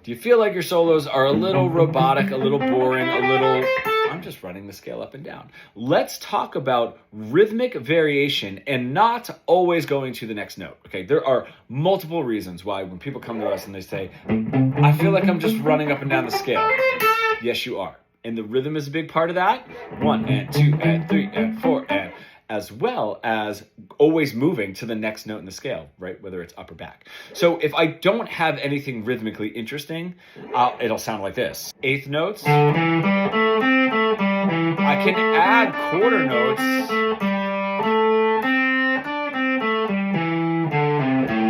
Do you feel like your solos are a little robotic, a little boring, I'm just running the scale up and down. Let's talk about rhythmic variation and not always going to the next note. Okay, there are multiple reasons why when people come to us and they say, I feel like I'm just running up and down the scale. Yes, you are. And the rhythm is a big part of that. 1 and 2 and 3 and 4 and as well as always moving to the next note in the scale, right? Whether it's up or back. So if I don't have anything rhythmically interesting, it'll sound like this. Eighth notes. I can add quarter notes.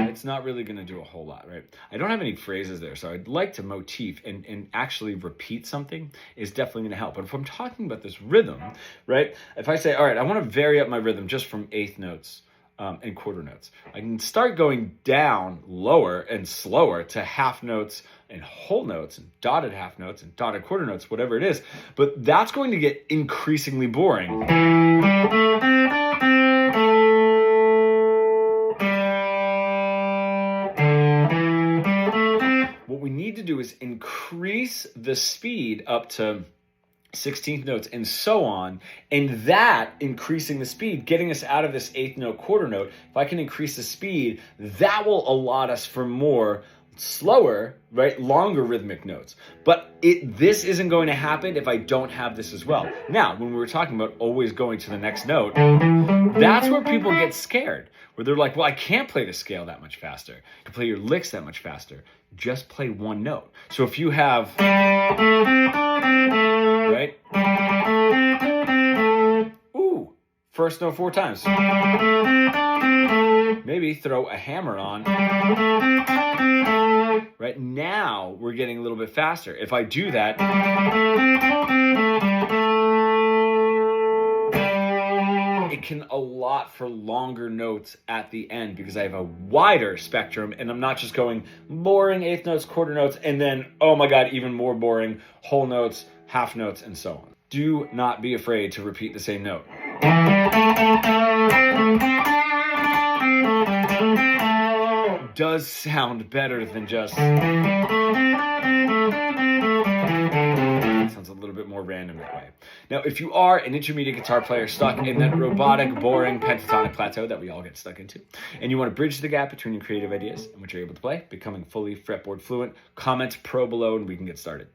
It's not really going to do a whole lot, right? I don't have any phrases there, so I'd like to motif and actually repeat something is definitely going to help. But if I'm talking about this rhythm, right? If I say, all right, I want to vary up my rhythm just from eighth notes and quarter notes, I can start going down lower and slower to half notes and whole notes and dotted half notes and dotted quarter notes, whatever it is. But that's going to get increasingly boring. What we need to do is increase the speed up to 16th notes and so on, and that increasing the speed, getting us out of this eighth note, quarter note, if I can increase the speed, that will allot us for more slower, right, longer rhythmic notes. But this isn't going to happen if I don't have this as well. Now, when we were talking about always going to the next note, that's where people get scared, where they're like, well, I can't play the scale that much faster. You can play your licks that much faster. Just play one note. So if you have, right? Ooh, first note 4 times. Maybe throw a hammer on. Right now, we're getting a little bit faster. If I do that, it can allot for longer notes at the end because I have a wider spectrum and I'm not just going boring eighth notes, quarter notes, and then, oh my God, even more boring whole notes, half notes, and so on. Do not be afraid to repeat the same note. Does sound better than just sounds a little bit more random that way. Now, if you are an intermediate guitar player stuck in that robotic, boring pentatonic plateau that we all get stuck into, and you want to bridge the gap between your creative ideas and what you're able to play, becoming fully fretboard fluent, comment pro below and we can get started.